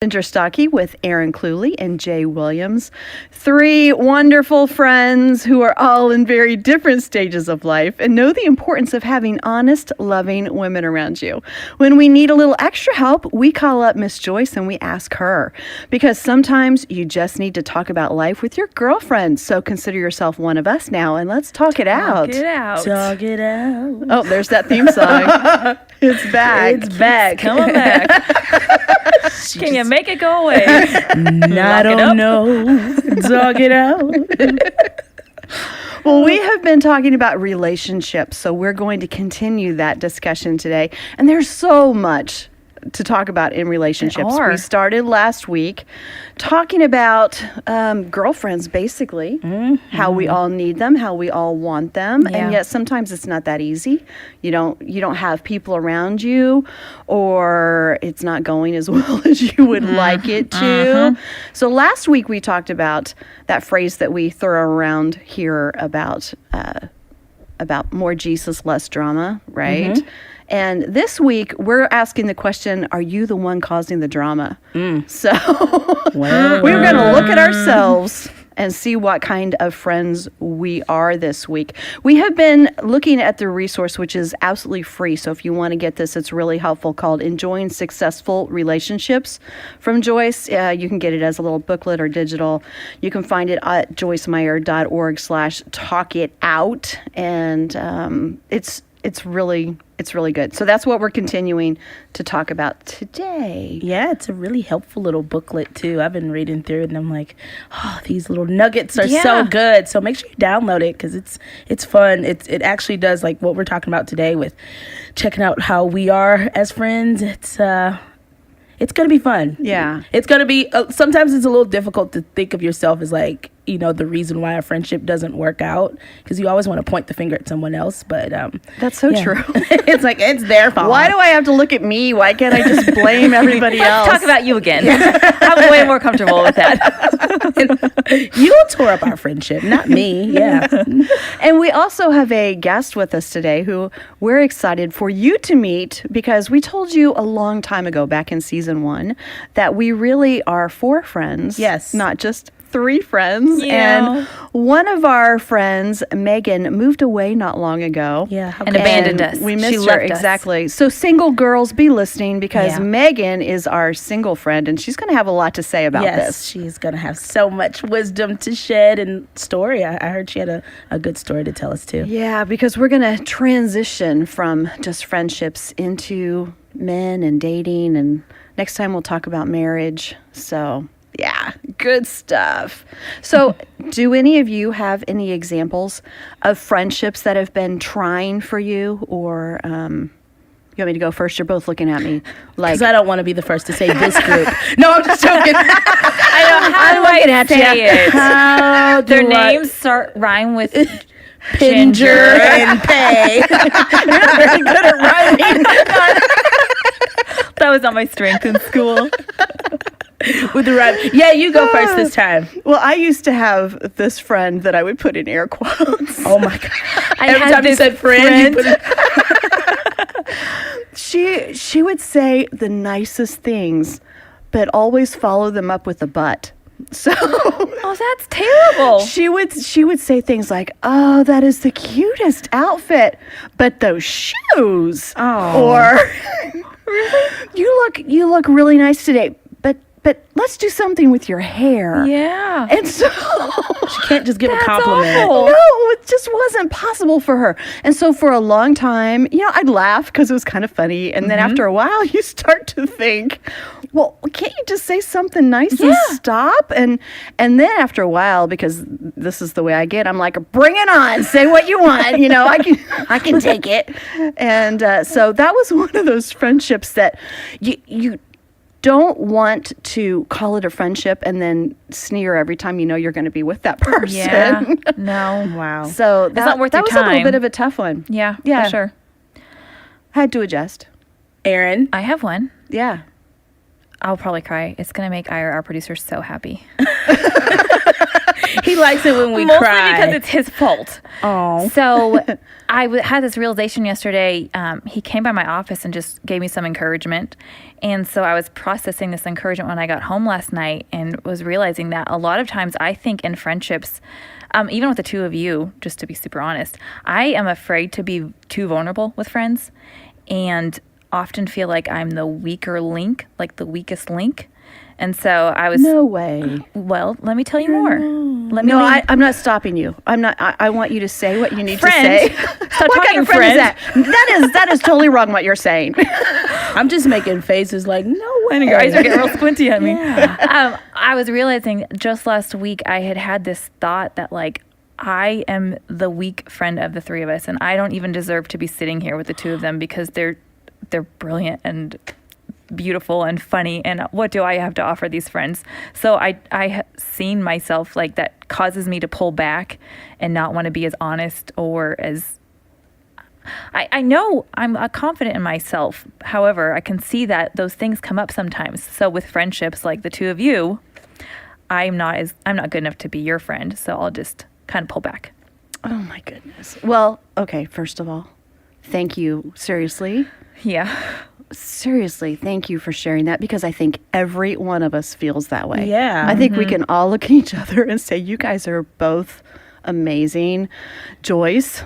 Ginger Stocky with Aaron Cluley and Jay Williams. Three wonderful friends who are all in very different stages of life and know the importance of having honest, loving women around you. When we need a little extra help, we call up Miss Joyce and we ask her. Because sometimes you just need to talk about life with your girlfriend. So consider yourself one of us now and let's talk it out. Talk it out. Talk it out. Oh, there's that theme song. It's back. It's back. Coming back. Can you make it go away? I don't know. Talk it out. Well, we have been talking about relationships, so we're going to continue that discussion today. And there's so much to talk about in relationships. We started last week talking about girlfriends, basically, how we all need them, how we all want them, and yet sometimes it's not that easy. You don't have people around you, or it's not going as well as you would like it to. So last week we talked about that phrase that we throw around here about more Jesus, less drama, right? And this week, we're asking the question, are you the one causing the drama? So we're going to look at ourselves and see what kind of friends we are this week. We have been looking at the resource, which is absolutely free. So if you want to get this, it's really helpful, called Enjoying Successful Relationships from Joyce. You can get it as a little booklet or digital. You can find it at joycemeyer.org/talkitout. And it's really good. So that's what we're continuing to talk about today. Yeah, it's a really helpful little booklet too. I've been reading through it and I'm like, oh, these little nuggets are so good. So make sure you download it because it's fun. It actually does like what we're talking about today with checking out how we are as friends. It's going to be fun. Yeah. It's going to be, sometimes it's a little difficult to think of yourself as like, the reason why a friendship doesn't work out, because you always want to point the finger at someone else. But that's so true. It's like, it's their fault. Why do I have to look at me? Why can't I just blame everybody else? Let's talk about you again. I'm way more comfortable with that. You tore up our friendship, not me. Yeah. And we also have a guest with us today who we're excited for you to meet, because we told you a long time ago, back in season 1, that we really are 4 friends. Yes. Not just 3 friends. Yeah. And one of our friends, Megan, moved away not long ago. Yeah. And abandoned us. We missed She her. left us. Exactly. So single girls, be listening, because Megan is our single friend and she's going to have a lot to say about this. She's going to have so much wisdom to shed and story. I heard she had a good story to tell us too. Yeah, because we're going to transition from just friendships into men and dating, and next time we'll talk about marriage. So yeah, good stuff. So do any of you have any examples of friendships that have been trying for you? Or you want me to go first? You're both looking at me like... Because I don't want to be the first to say this group. No, I'm just joking. I know. How do I say it? How do Their names rhyme with Ginger and Pay. You're not very good at rhyming. That was not my strength in school. With the rhyme. Yeah, you go first this time. Well, I used to have this friend that I would put in air quotes. Oh my God. I Every had time you this said friend, you put it... She would say the nicest things, but always follow them up with a but. So Oh, that's terrible. she would say things like, "Oh, that is the cutest outfit, but those shoes." Oh. Or really? You look really nice today, but let's do something with your hair. Yeah. And so She can't just give a That's compliment. awful. no, it just wasn't possible for her. And so for a long time, I'd laugh because it was kind of funny. And then after a while, you start to think, well, can't you just say something nice and stop? And then after a while, because this is the way I get, I'm like, bring it on. Say what you want. I can take it. And so that was one of those friendships that you don't want to call it a friendship and then sneer every time you're going to be with that person. Yeah. No. Wow. So not worth that your was a little time. bit of a tough one. Yeah, Yeah. for sure. Had to adjust. Aaron. I have one. Yeah. I'll probably cry. It's going to make our producer so happy. He likes it when we Mostly cry. because it's his fault. Oh. So I had this realization yesterday. He came by my office and just gave me some encouragement. And so I was processing this encouragement when I got home last night and was realizing that a lot of times I think in friendships, even with the two of you, just to be super honest, I am afraid to be too vulnerable with friends and often feel like I'm the weaker link, like the weakest link. And so I was... No way. Well, let me tell you more. I'm not stopping you. I want you to say what you need Friend. to say. Stop What kind of friend is that? That is totally wrong what you're saying. I'm just making faces like, no way. And your eyes are getting real squinty at me. Yeah. I was realizing just last week I had this thought that like I am the weak friend of the three of us, and I don't even deserve to be sitting here with the two of them because they're brilliant and beautiful and funny, and what do I have to offer these friends? So I seen myself like that causes me to pull back and not want to be as honest or as I know I'm confident in myself. However, I can see that those things come up sometimes. So with friendships like the two of you, I'm not good enough to be your friend, so I'll just kind of pull back. Oh my goodness. Well, okay, first of all, thank you. Seriously, thank you for sharing that, because I think every one of us feels that way. Yeah. I think we can all look at each other and say, you guys are both amazing. Joyce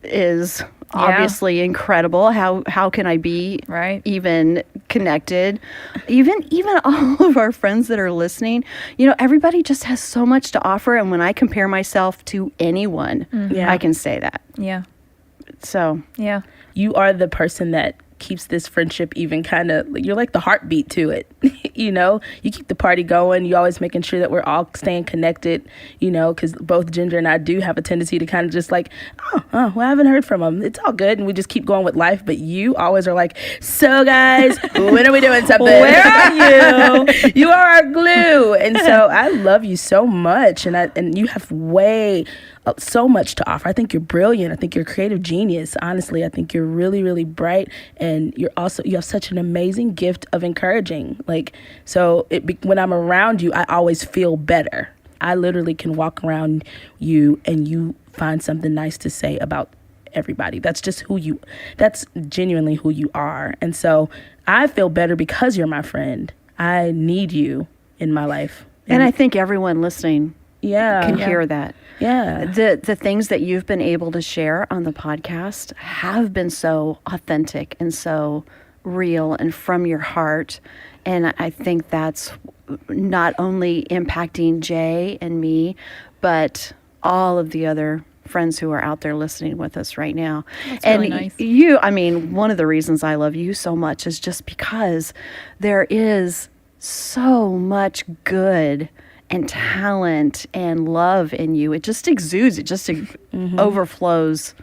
is obviously incredible. How can I be even connected? Even all of our friends that are listening, everybody just has so much to offer. And when I compare myself to anyone, I can say that. Yeah. So. Yeah. You are the person that keeps this friendship even kind of, you're like the heartbeat to it. You keep the party going. You always making sure that we're all staying connected, because both Ginger and I do have a tendency to kind of just like, well, I haven't heard from them. It's all good. And we just keep going with life. But you always are like, so guys, when are we doing something? Where are you? You are our glue. And so I love you so much. And you have so much to offer. I think you're brilliant. I think you're a creative genius. Honestly, I think you're really, really bright. And you have such an amazing gift of encouraging. So when I'm around you, I always feel better. I literally can walk around you and you find something nice to say about everybody. That's genuinely who you are. And so I feel better because you're my friend. I need you in my life. And I think everyone listening can hear that. Yeah. The things that you've been able to share on the podcast have been so authentic and so real and from your heart. And I think that's not only impacting Jay and me, but all of the other friends who are out there listening with us right now. That's and really nice. One of the reasons I love you so much is just because there is so much good and talent and love in you. It just exudes. It just overflows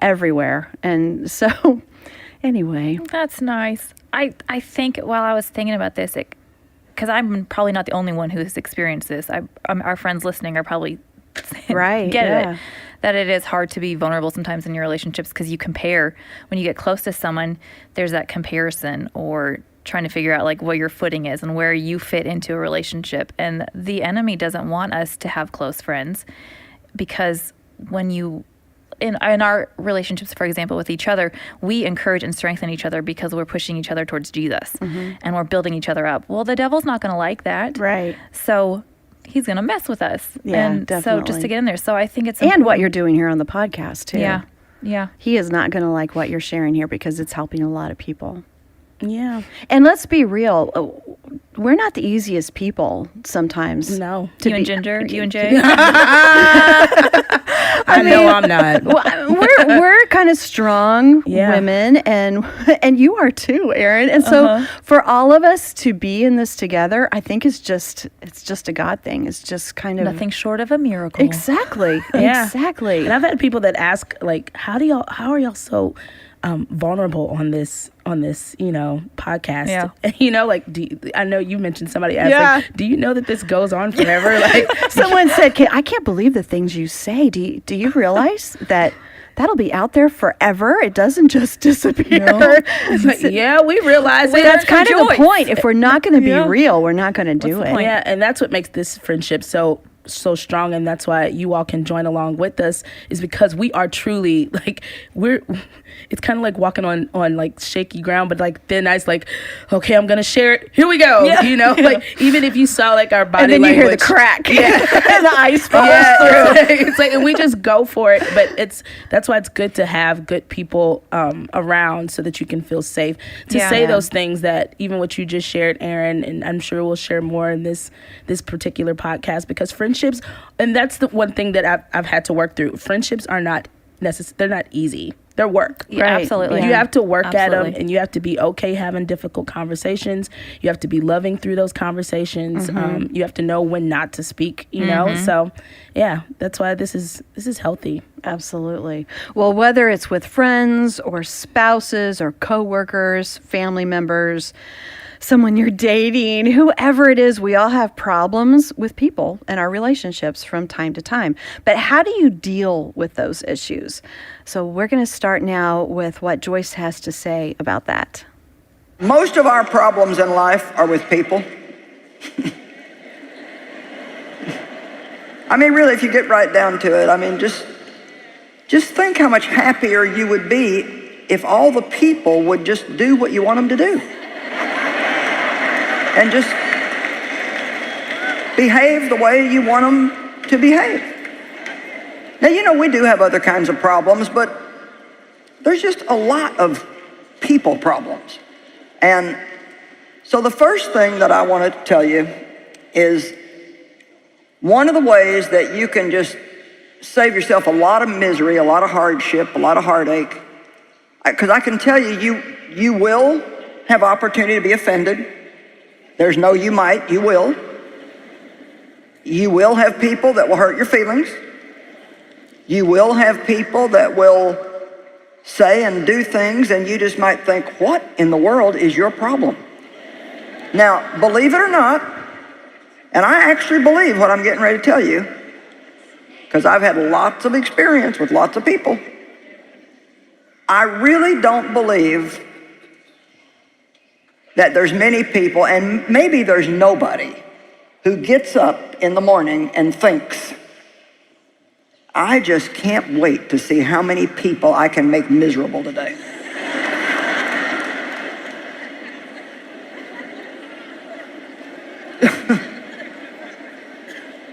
everywhere. And so, anyway. That's nice. I think while I was thinking about this, because I'm probably not the only one who has experienced this. Our friends listening are probably get it. That it is hard to be vulnerable sometimes in your relationships because you compare. When you get close to someone, there's that comparison or trying to figure out like what your footing is and where you fit into a relationship. And the enemy doesn't want us to have close friends because when you in our relationships, for example, with each other, we encourage and strengthen each other because we're pushing each other towards Jesus and we're building each other up. Well, the devil's not going to like that. Right. So he's going to mess with us. Yeah, and definitely. So just to get in there. So I think it's important. And what you're doing here on the podcast, too. Yeah. Yeah. He is not going to like what you're sharing here because it's helping a lot of people. Yeah. And let's be real. We're not the easiest people sometimes. No. You and Ginger? You and Jay? I know I'm not. We're kind of strong women, and you are too, Erin. And so for all of us to be in this together, I think it's just a God thing. It's just kind of nothing short of a miracle. Exactly. Yeah. Exactly. And I've had people that ask, like, how are y'all so vulnerable on this podcast? Yeah. Like, I know you mentioned somebody asked, like, do you know that this goes on forever? Like, someone said, I can't believe the things you say. Do you realize that that'll be out there forever? It doesn't just disappear. No. Like, yeah, we realize it. That's kind of the point. If we're not going to be real, we're not going to do it. Yeah, and that's what makes this friendship so so strong, and that's why you all can join along with us, is because we are truly like it's kind of like walking on like shaky ground, but like thin ice. Like, okay, I'm gonna share it, here we go. Like even if you saw like our body and then language, you hear the crack, and the ice falls through. It's like, and we just go for it. But that's why it's good to have good people around, so that you can feel safe to say those things that even what you just shared, Aaron, and I'm sure we'll share more in this particular podcast, because friendships, and that's the one thing that I've had to work through. Friendships are not they're not easy. They're work. Yeah, right? Absolutely. You have to work at them, and you have to be okay having difficult conversations. You have to be loving through those conversations. You have to know when not to speak, you know? So, yeah, that's why this is healthy. Absolutely. Well, whether it's with friends or spouses or coworkers, family members, someone you're dating, whoever it is, we all have problems with people and our relationships from time to time. But how do you deal with those issues? So we're going to start now with what Joyce has to say about that. Most of our problems in life are with people. I mean, really, if you get right down to it, I mean, just think how much happier you would be if all the people would just do what you want them to do. And just behave the way you want them to behave. Now, we do have other kinds of problems, but there's just a lot of people problems. And so the first thing that I want to tell you is one of the ways that you can just save yourself a lot of misery, a lot of hardship, a lot of heartache, because I can tell you, you will have opportunity to be offended. There's no you might, you will. You will have people that will hurt your feelings. You will have people that will say and do things, and you just might think, what in the world is your problem? Now, believe it or not, and I actually believe what I'm getting ready to tell you, because I've had lots of experience with lots of people, I really don't believe that there's many people, and maybe there's nobody, who gets up in the morning and thinks, I just can't wait to see how many people I can make miserable today.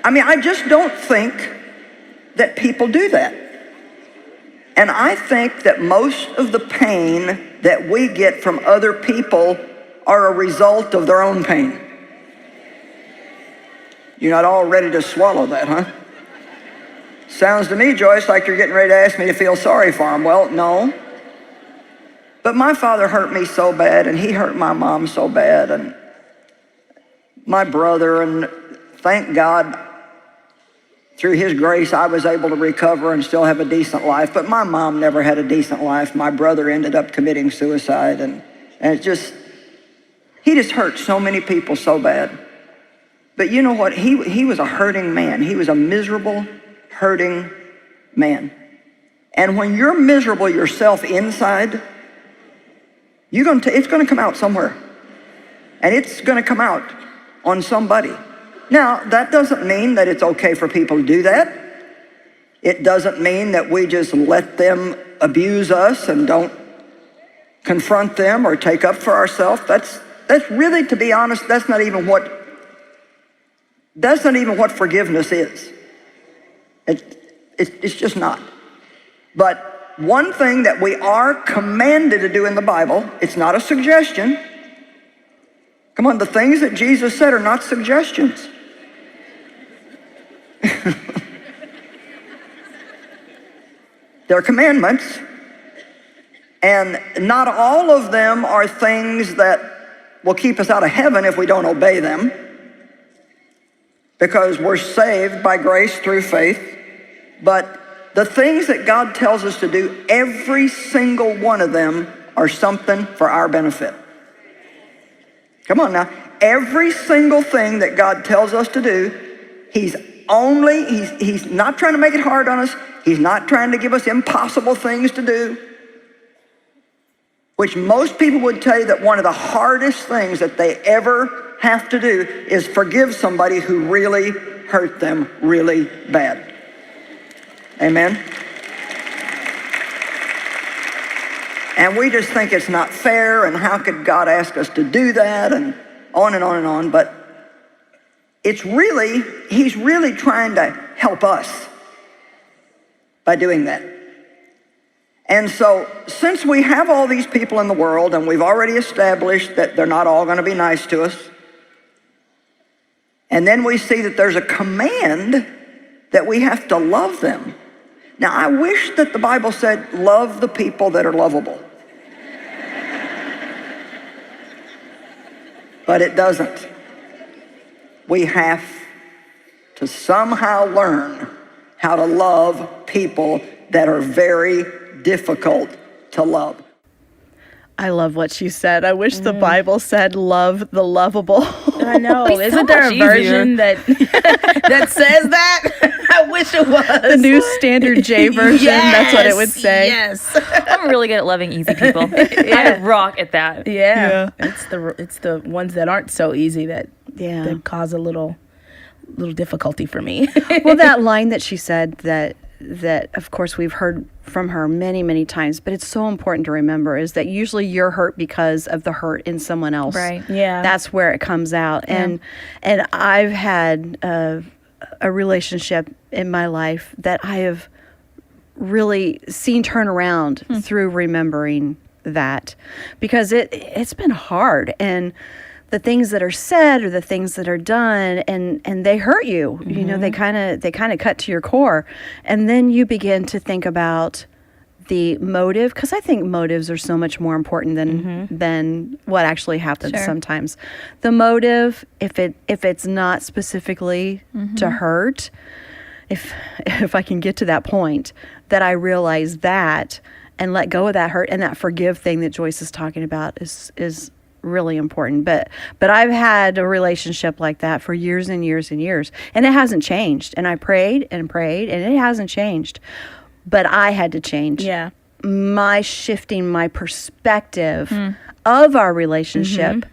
I mean, I just don't think that people do that. And I think that most of the pain that we get from other people are a result of their own pain. You're not all ready to swallow that, huh? Sounds to me, Joyce, like you're getting ready to ask me to feel sorry for him. Well, no. But my father hurt me so bad, and he hurt my mom so bad, and my brother, and thank God, through his grace, I was able to recover and still have a decent life. But my mom never had a decent life. My brother ended up committing suicide, and it's just, he just hurt so many people so bad. But you know what? He was a hurting man. He was a miserable, hurting man. And when you're miserable yourself inside, it's going to come out somewhere. And it's going to come out on somebody. Now, that doesn't mean that it's okay for people to do that. It doesn't mean that we just let them abuse us and don't confront them or take up for ourselves. That's really, to be honest, that's not even what forgiveness is. It's just not. But one thing that we are commanded to do in the Bible, it's not a suggestion. Come on, the things that Jesus said are not suggestions. They're commandments. And not all of them are things that will keep us out of heaven if we don't obey them, because we're saved by grace through faith. But the things that God tells us to do, every single one of them are something for our benefit. Come on now. Every single thing that God tells us to do, he's not trying to make it hard on us. He's not trying to give us impossible things to do. Which most people would tell you that one of the hardest things that they ever have to do is forgive somebody who really hurt them really bad. Amen? And we just think it's not fair, and how could God ask us to do that, and on and on and on. But he's really trying to help us by doing that. And so, since we have all these people in the world, and we've already established that they're not all going to be nice to us, and then we see that there's a command that we have to love them. Now, I wish that the Bible said, love the people that are lovable. But it doesn't. We have to somehow learn how to love people that are very difficult to love. I love what she said. I wish the Bible said love the lovable. I know. Isn't there a version that says that? I wish it was. The New Standard J version, yes, that's what it would say. Yes. I'm really good at loving easy people. I rock at that. Yeah. It's the ones that aren't so easy that cause a little difficulty for me. Well, that line that she said that of course we've heard from her many, many times, but it's so important to remember is that usually you're hurt because of the hurt in someone else. Right. Yeah. That's where it comes out. Yeah. And I've had a relationship in my life that I have really seen turn around through remembering that, because it's been hard, and the things that are said or the things that are done, and they hurt you. You know, they kind of cut to your core, and then you begin to think about the motive, because I think motives are so much more important than what actually happens. Sure. Sometimes the motive, if it's not specifically to hurt, if I can get to that point that I realize that and let go of that hurt, and that forgive thing that Joyce is talking about is really important. But I've had a relationship like that for years and years and years, and it hasn't changed. And I prayed and prayed, and it hasn't changed. But I had to change. Yeah. My shifting my perspective of our relationship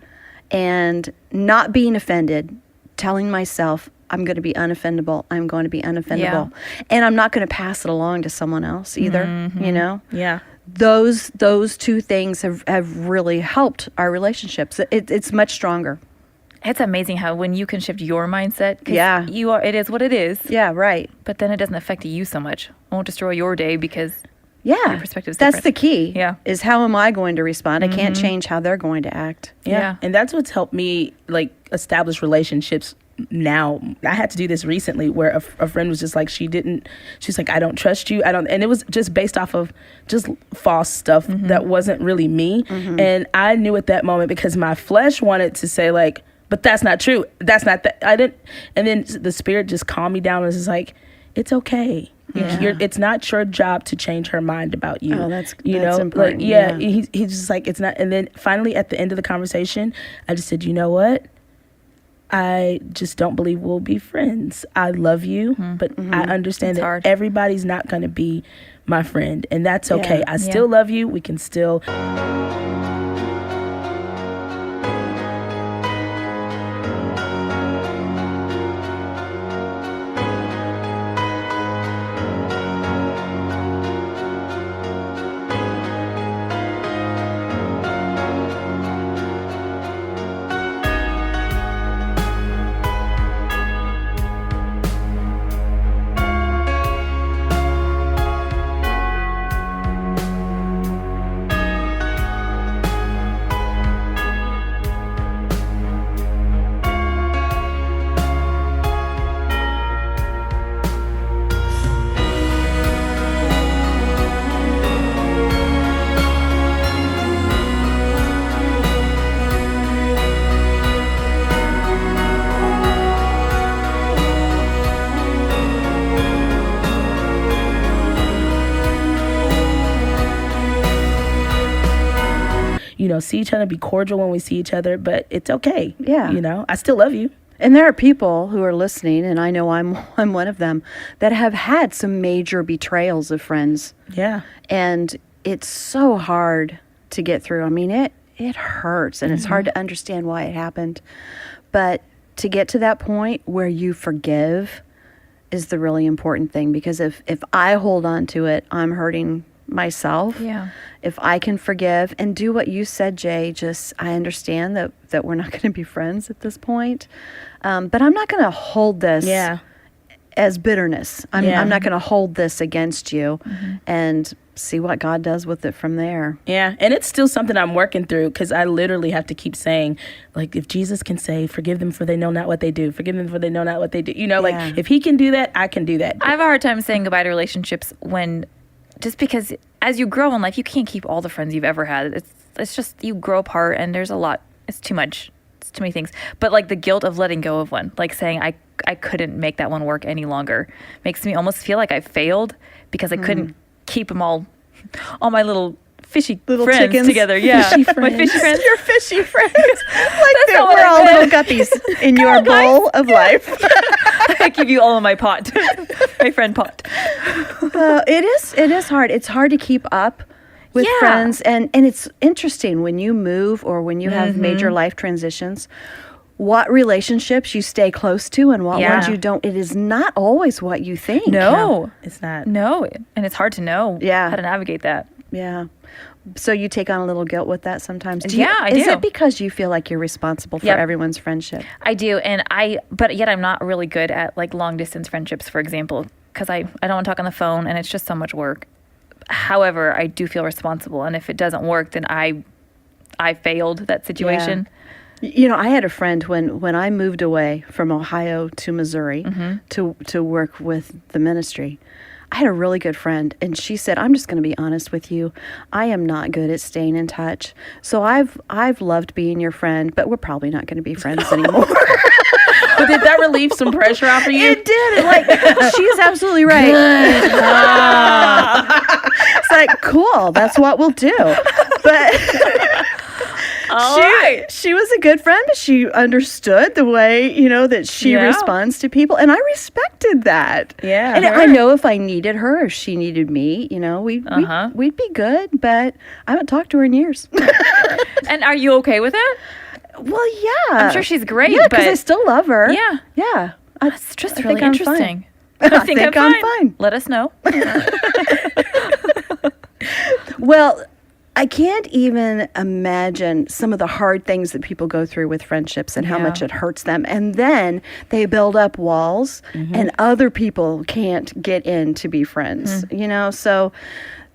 and not being offended, telling myself, I'm going to be unoffendable. I'm going to be unoffendable. Yeah. And I'm not going to pass it along to someone else either, you know? Yeah. Those two things have really helped our relationships. It's much stronger. It's amazing how when you can shift your mindset, Yeah. it is what it is. Yeah, right. But then it doesn't affect you so much. It won't destroy your day because Yeah. your perspective's That's different. the key. Yeah. Is how am I going to respond? I can't change how they're going to act. Yeah. And that's what's helped me establish relationships now. I had to do this recently where a friend was just like, she's like, I don't trust you. And it was just based off of just false stuff that wasn't really me. And I knew at that moment, because my flesh wanted to say like, but that's not true. That's not that. I didn't. And then the Spirit just calmed me down and was just like, it's okay. Yeah. It's not your job to change her mind about you. Oh, that's important. Like, yeah. He's just like, it's not. And then finally at the end of the conversation, I just said, you know what? I just don't believe we'll be friends. I love you, but I understand that everybody's not going to be my friend, and that's okay. Yeah. I still love you. We can still... see each other, be cordial when we see each other, but it's okay. Yeah. I still love you. And there are people who are listening, and I know I'm one of them, that have had some major betrayals of friends. Yeah. And it's so hard to get through. I mean, it hurts, and it's hard to understand why it happened. But to get to that point where you forgive is the really important thing, because if I hold on to it, I'm hurting myself. Yeah. If I can forgive and do what you said, Jay, just I understand that we're not going to be friends at this point, but I'm not going to hold this as bitterness. I'm not going to hold this against you, and see what God does with it from there. Yeah, and it's still something I'm working through, because I literally have to keep saying, like, if Jesus can say, forgive them for they know not what they do, forgive them for they know not what they do. You know, like, if he can do that, I can do that. I have a hard time saying goodbye to relationships just because as you grow in life, you can't keep all the friends you've ever had. It's just, you grow apart, and there's a lot. It's too much. It's too many things. But like the guilt of letting go of one, like saying I couldn't make that one work any longer, makes me almost feel like I failed because I couldn't keep them all my little fishy little friends chickens together. Yeah, my fishy friends. Your fishy friends. Like we're all little guppies in your bowl of life. I give you all of my pot, my friend pot. It is hard. It's hard to keep up with friends, and it's interesting when you move or when you have major life transitions, what relationships you stay close to and what ones you don't. It is not always what you think. No, it's not. No, and it's hard to know how to navigate that. Yeah. So you take on a little guilt with that sometimes? I do. Is it because you feel like you're responsible for everyone's friendship? I do, but yet I'm not really good at like long distance friendships, for example, because I don't want to talk on the phone, and it's just so much work. However, I do feel responsible, and if it doesn't work, then I failed that situation. Yeah. You know, I had a friend when I moved away from Ohio to Missouri to work with the ministry. I had a really good friend, and she said, "I'm just going to be honest with you. I am not good at staying in touch. So I've loved being your friend, but we're probably not going to be friends anymore." But did that relieve some pressure off of you? It did. Like, she's absolutely right. It's like, cool. That's what we'll do. But she was a good friend, but she understood the way, that she responds to people. And I respected that. Yeah. And I know if I needed her or she needed me, we'd be good, but I haven't talked to her in years. And are you okay with it? Well, yeah. I'm sure she's great. Yeah, because I still love her. Yeah. Yeah. It's just really interesting. I think I'm fine. Let us know. Well, I can't even imagine some of the hard things that people go through with friendships and how much it hurts them. And then they build up walls and other people can't get in to be friends, So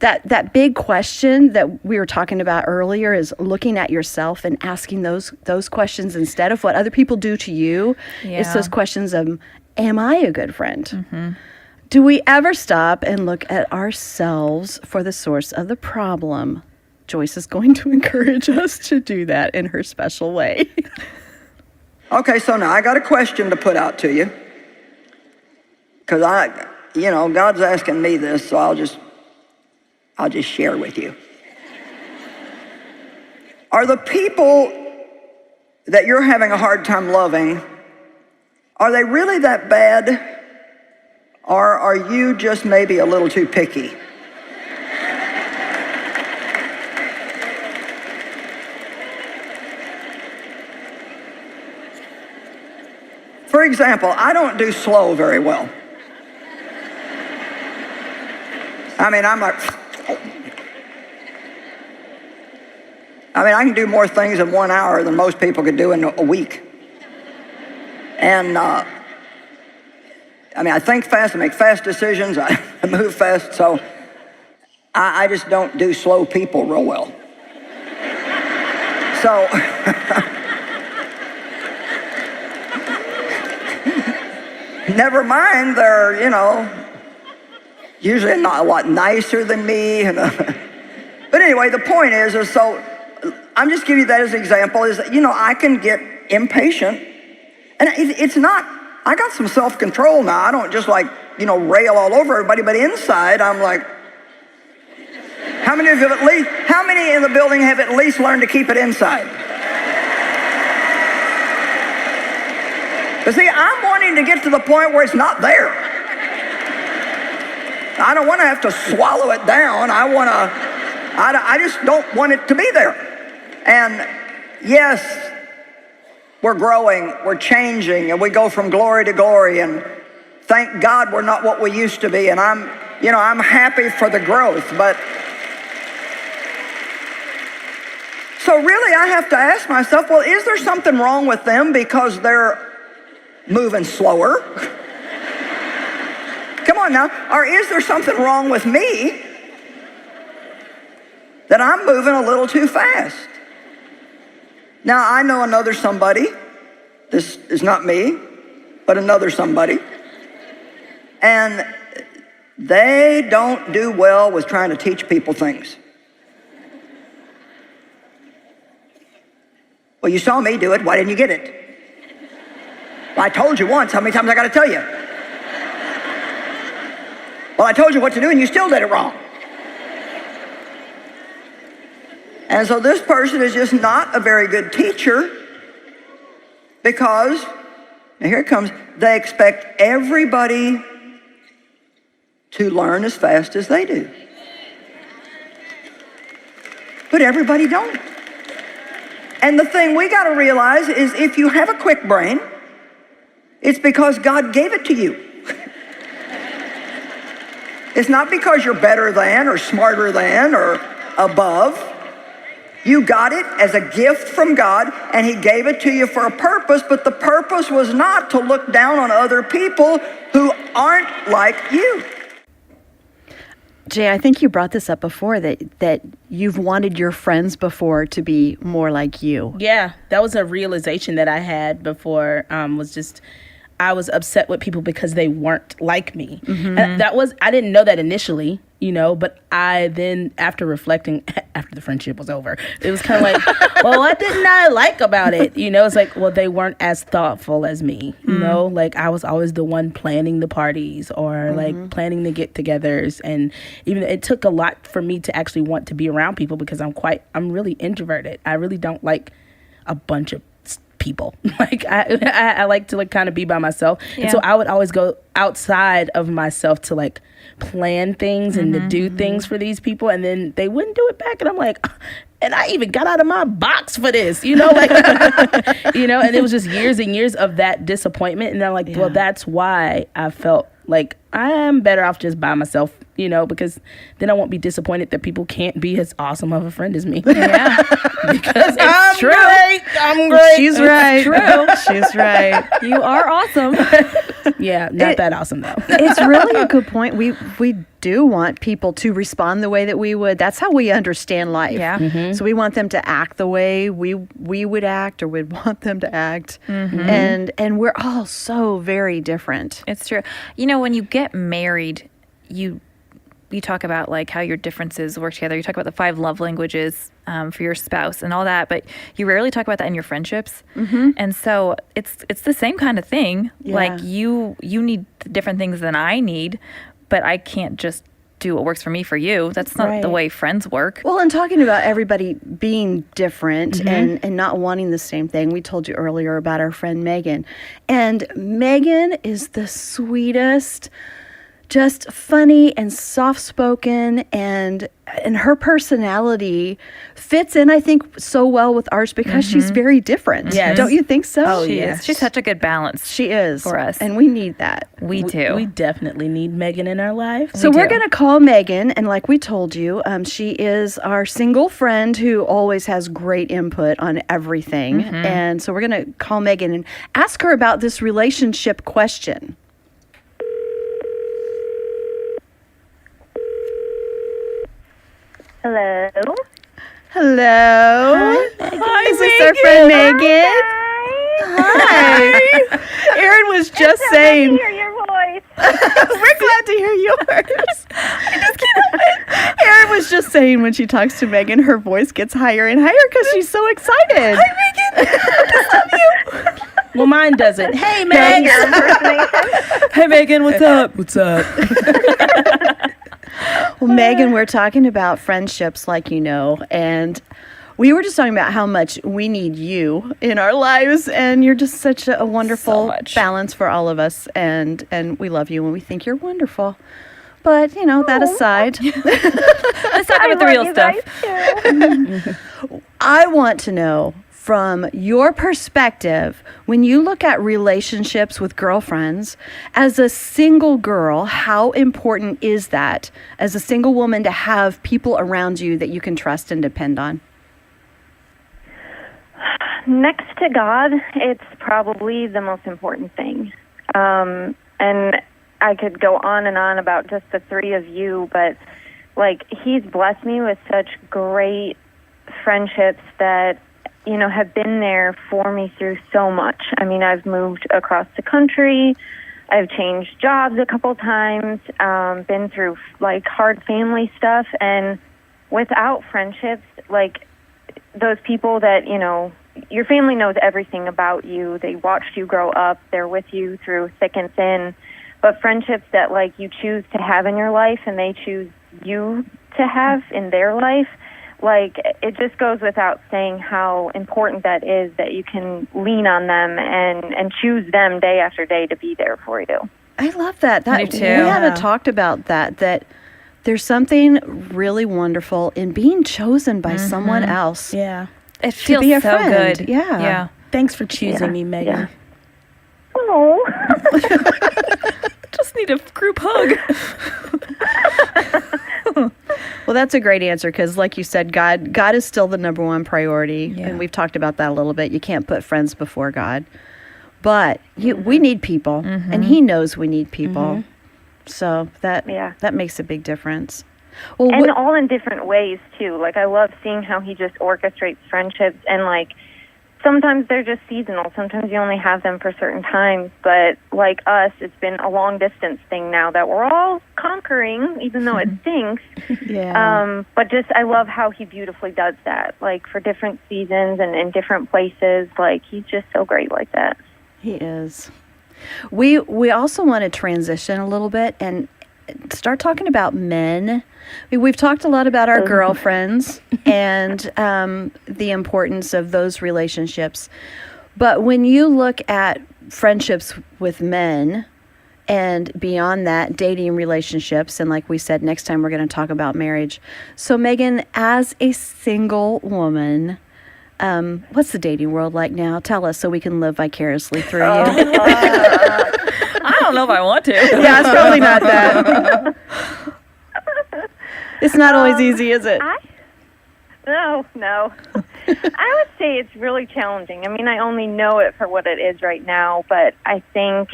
that big question that we were talking about earlier is looking at yourself and asking those questions instead of what other people do to you. Yeah. It's those questions of, am I a good friend? Do we ever stop and look at ourselves for the source of the problem? Joyce is going to encourage us to do that in her special way. Okay, so now I got a question to put out to you. Because God's asking me this, so I'll just share with you. Are the people that you're having a hard time loving, are they really that bad? Or are you just maybe a little too picky? For example, I don't do slow very well. I'm like, I can do more things in 1 hour than most people could do in a week. And I think fast, I make fast decisions, I move fast, so I just don't do slow people real well. So, never mind, they're, usually not a lot nicer than me. But anyway, the point is so I'm just giving you that as an example, is that, I can get impatient. And it's not, I got some self-control now. I don't just rail all over everybody, but inside I'm like, how many in the building have at least learned to keep it inside? But see, I'm wanting to get to the point where it's not there. I don't want to have to swallow it down. I just don't want it to be there. And yes, we're growing, we're changing, and we go from glory to glory, and thank God we're not what we used to be, and I'm happy for the growth, but so really I have to ask myself, well, is there something wrong with them because they're moving slower? Come on now. Or is there something wrong with me that I'm moving a little too fast? Now, I know another somebody. This is not me, but another somebody. And they don't do well with trying to teach people things. Well, you saw me do it. Why didn't you get it? Well, I told you once. How many times I got to tell you? Well, I told you what to do and you still did it wrong. And so this person is just not a very good teacher because, now here it comes, they expect everybody to learn as fast as they do. But everybody don't. And the thing we got to realize is if you have a quick brain, it's because God gave it to you. It's not because you're better than or smarter than or above. You got it as a gift from God, and He gave it to you for a purpose, but the purpose was not to look down on other people who aren't like you. Jay, I think you brought this up before, that you've wanted your friends before to be more like you. Yeah, that was a realization that I had before, I was upset with people because they weren't like me. Mm-hmm. And I didn't know that initially, but I then, after reflecting, after the friendship was over, it was kind of like, well, what didn't I like about it? It's like, well, they weren't as thoughtful as me, like I was always the one planning the parties or like planning the get-togethers. And even it took a lot for me to actually want to be around people because I'm really introverted. I really don't like a bunch of people. Like I like to like kind of be by myself. Yeah. And so I would always go outside of myself to like plan things and to do things for these people, and then they wouldn't do it back, and I'm like, and I even got out of my box for this, like and it was just years and years of that disappointment, and I'm like, well, that's why I felt like I am better off just by myself, because then I won't be disappointed that people can't be as awesome of a friend as me. Yeah. Because it's true. I'm great. She's right. True. She's right. You are awesome. Yeah, not that awesome though. It's really a good point. We do want people to respond the way that we would. That's how we understand life. Yeah. Mm-hmm. So we want them to act the way we would act, or we'd want them to act. Mm-hmm. And we're all so very different. It's true. When you get married, you talk about like how your differences work together. You talk about the 5 love languages for your spouse and all that, but you rarely talk about that in your friendships. Mm-hmm. And so it's the same kind of thing. Yeah. Like you need different things than I need, but I can't just do what works for me for you. That's not the way friends work. Well, and talking about everybody being different and not wanting the same thing, we told you earlier about our friend Megan. And Megan is the sweetest, just funny and soft-spoken, and her personality fits in, I think, so well with ours because she's very different. Yes. Don't you think so? Oh, she is. She's such a good balance. She is. For us. And we need that. We do. We definitely need Megan in our life. So we're going to call Megan, and like we told you, she is our single friend who always has great input on everything. And so we're going to call Megan and ask her about this relationship question. Hello. Hello. Hi, is this our friend Megan? Hi. Erin was just saying. I'm glad to hear your voice. We're glad to hear yours. I just can't help it. Erin was just saying when she talks to Megan, her voice gets higher and higher because she's so excited. Hi, Megan. I love you. Well, mine doesn't. Hey, Megan. Hey, Megan. What's up? What's up? Well, Megan, we're talking about friendships, like you know, and we were just talking about how much we need you in our lives, and you're just such a wonderful balance for all of us, and we love you, and we think you're wonderful. But, you know, that aside, let's talk about the real stuff. I want to know, from your perspective, when you look at relationships with girlfriends, as a single girl, how important is that as a single woman to have people around you that you can trust and depend on? Next to God, it's probably the most important thing. And I could go on and on about just the three of you, but like, he's blessed me with such great friendships that, you know, have been there for me through so much. I mean, I've moved across the country. I've changed jobs a couple times, been through like hard family stuff. And without friendships, like those people that, you know, your family knows everything about you. They watched you grow up. They're with you through thick and thin. But friendships that like you choose to have in your life and they choose you to have in their life, like it just goes without saying how important that is, that you can lean on them and choose them day after day to be there for you. I love that. Me too. We haven't talked about that there's something really wonderful in being chosen by someone else. Yeah. It feels be a so friend. good. Yeah. Yeah. Thanks for choosing me, Megan. Yeah. Oh. Just need a group hug. Well, that's a great answer because, like you said, God is still the number one priority, and we've talked about that a little bit. You can't put friends before God, but we need people, and He knows we need people. So that makes a big difference. Well, and all in different ways too. Like I love seeing how He just orchestrates friendships, and like sometimes they're just seasonal. Sometimes you only have them for certain times. But like us, it's been a long distance thing now that we're all conquering, even though it stinks. But just I love how He beautifully does that. Like for different seasons and in different places. Like He's just so great like that. He is. We also want to transition a little bit and start talking about men. We've talked a lot about our girlfriends and the importance of those relationships. But when you look at friendships with men and beyond that, dating relationships, and like we said, next time we're going to talk about marriage. So Megan, as a single woman, what's the dating world like now? Tell us so we can live vicariously through you. I don't know if I want to. Yeah, it's probably not that. It's not always easy, is it? No. I would say it's really challenging. I mean, I only know it for what it is right now, but I think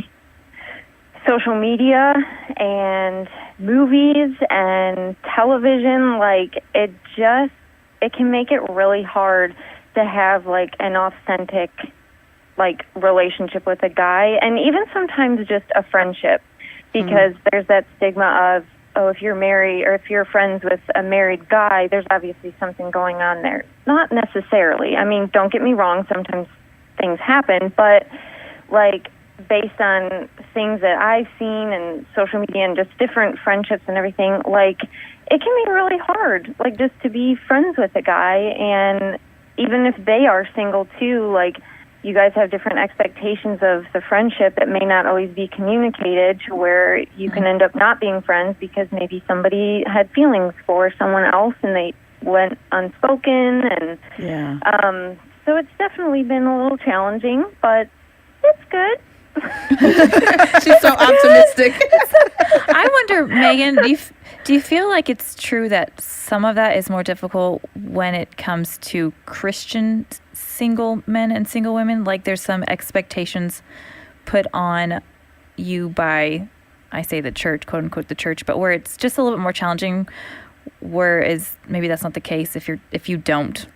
social media and movies and television, like, it can make it really hard to have, like, an authentic, like, relationship with a guy, and even sometimes just a friendship, because there's that stigma of, oh, if you're married or if you're friends with a married guy, there's obviously something going on there. Not necessarily. I mean, don't get me wrong, sometimes things happen, but, like, based on things that I've seen and social media and just different friendships and everything, like, it can be really hard, like, just to be friends with a guy, and even if they are single too, like, you guys have different expectations of the friendship that may not always be communicated, to where you can end up not being friends because maybe somebody had feelings for someone else and they went unspoken. And so it's definitely been a little challenging, but it's good. She's so optimistic. I wonder, Megan, do you feel like it's true that some of that is more difficult when it comes to Christian single men and single women? Like there's some expectations put on you by, I say the church, quote unquote the church, but where it's just a little bit more challenging, whereas maybe that's not the case if you don't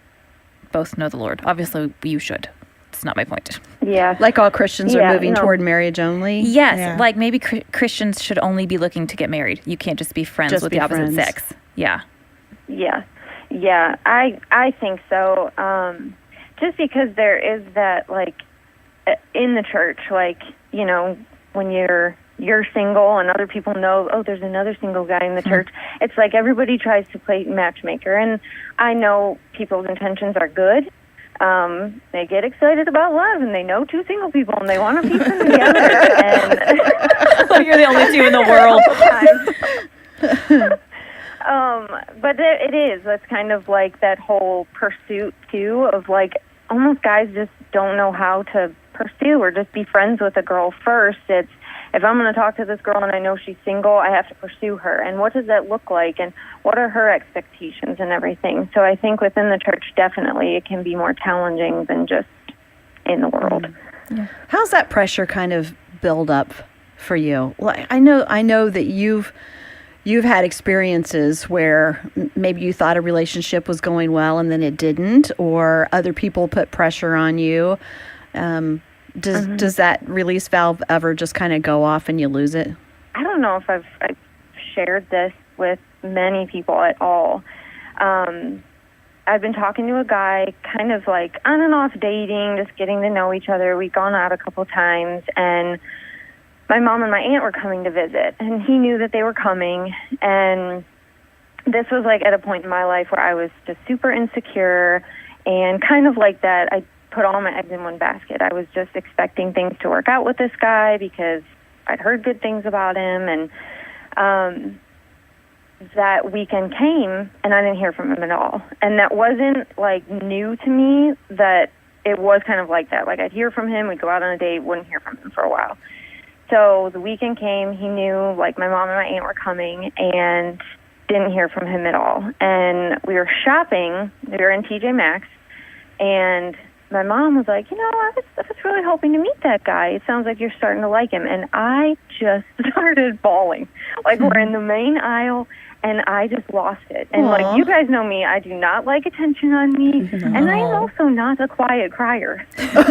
both know the Lord. Obviously you should. It's not my point. Yeah. Like all Christians are moving toward marriage only? Yes. Yeah. Like maybe Christians should only be looking to get married. You can't just be friends with the opposite sex. Yeah. Yeah. Yeah. I think so. Just because there is that, like, in the church, like, you know, when you're single and other people know, oh, there's another single guy in the church, it's like everybody tries to play matchmaker. And I know people's intentions are good. They get excited about love, and they know two single people, and they want to piece them together. And well, you're the only two in the world. But it is. That's kind of like that whole pursuit, too, of, like, almost guys just don't know how to pursue or just be friends with a girl first. It's, if I'm going to talk to this girl and I know she's single, I have to pursue her. And what does that look like? And what are her expectations and everything? So I think within the church, definitely it can be more challenging than just in the world. Yeah. How's that pressure kind of build up for you? Like, I know that you've had experiences where maybe you thought a relationship was going well and then it didn't, or other people put pressure on you. Does that release valve ever just kind of go off and you lose it? I don't know if I've shared this with many people at all. I've been talking to a guy, kind of like on and off dating, just getting to know each other. We've gone out a couple times, and my mom and my aunt were coming to visit, and he knew that they were coming. And this was like at a point in my life where I was just super insecure and kind of like that. I put all my eggs in one basket. I was just expecting things to work out with this guy because I'd heard good things about him. And that weekend came, and I didn't hear from him at all. And that wasn't like new to me, that it was kind of like that. Like, I'd hear from him, we'd go out on a date, wouldn't hear from him for a while. So the weekend came, he knew like my mom and my aunt were coming, and didn't hear from him at all. And we were shopping, we were in TJ Maxx, and my mom was like, I was really hoping to meet that guy. It sounds like you're starting to like him. And I just started bawling. Like, we're in the main aisle, and I just lost it. And, like, you guys know me. I do not like attention on me. No. And I am also not a quiet crier. So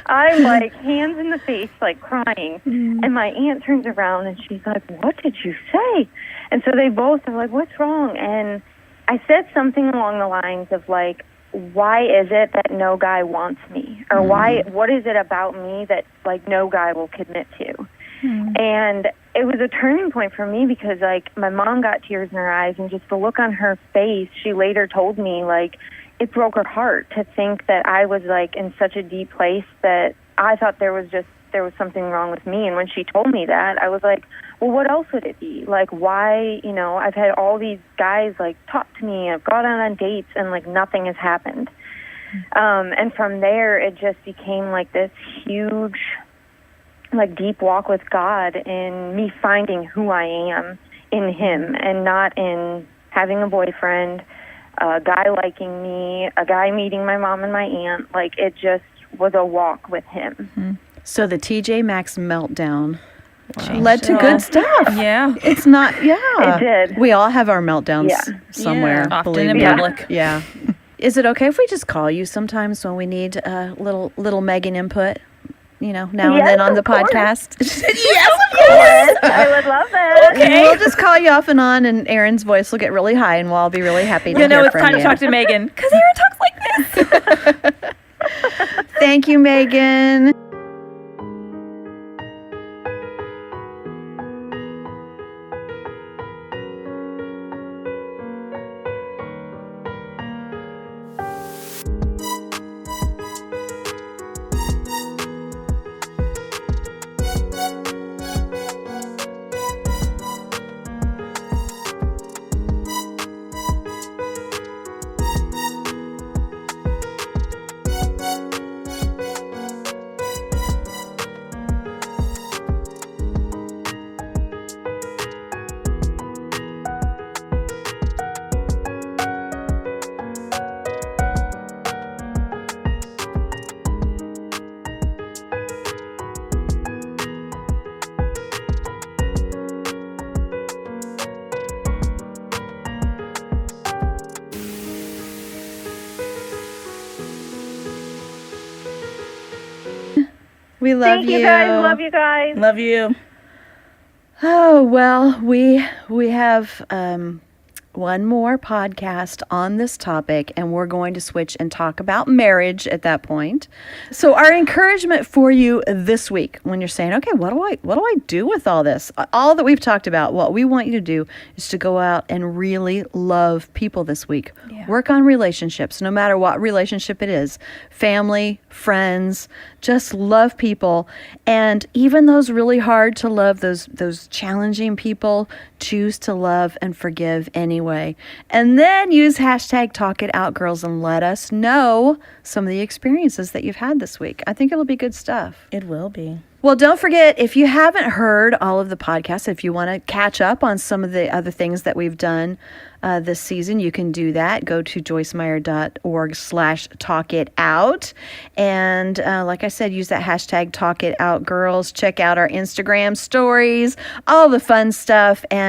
I'm, like, hands in the face, like, crying. And my aunt turns around, and she's like, what did you say? And so they both are like, what's wrong? And I said something along the lines of, like, why is it that no guy wants me? Or what is it about me that, like, no guy will commit to? And it was a turning point for me because, like, my mom got tears in her eyes, and just the look on her face, she later told me, like, it broke her heart to think that I was, like, in such a deep place that I thought there was something wrong with me. And when she told me that, I was like, well, what else would it be? Like, why, I've had all these guys, like, talk to me. I've gone out on dates, and, like, nothing has happened. And from there, it just became, like, this huge, like, deep walk with God in me finding who I am in Him, and not in having a boyfriend, a guy liking me, a guy meeting my mom and my aunt. Like, it just was a walk with Him. So the TJ Maxx meltdown led to good stuff. Yeah. It's not, It did. We all have our meltdowns somewhere. Often in public. Yeah. Is it okay if we just call you sometimes when we need a little Megan input? Now and then on the podcast. Yes, of course. I would love that. Okay. We'll just call you off and on, and Erin's voice will get really high, and we'll all be really happy to hear from you. It's time to talk to Megan, because Erin talks like this. Thank you, Megan. We love Thank you guys. Love you guys. Love you. Oh, well, we have one more podcast on this topic, and we're going to switch and talk about marriage at that point. So our encouragement for you this week, when you're saying, okay, what do I do with all this? All that we've talked about, what we want you to do is to go out and really love people this week. Yeah. Work on relationships, no matter what relationship it is. Family, friends, just love people. And even those really hard to love, those challenging people, choose to love and forgive anyway. way. And then use hashtag Talk It Out Girls and let us know some of the experiences that you've had this week. I think it'll be good stuff. It will be. Well, don't forget, if you haven't heard all of the podcasts, if you want to catch up on some of the other things that we've done this season, you can do that. Go to joycemeyer.org/talkitout. And like I said, use that hashtag Talk It Out Girls. Check out our Instagram stories, all the fun stuff. And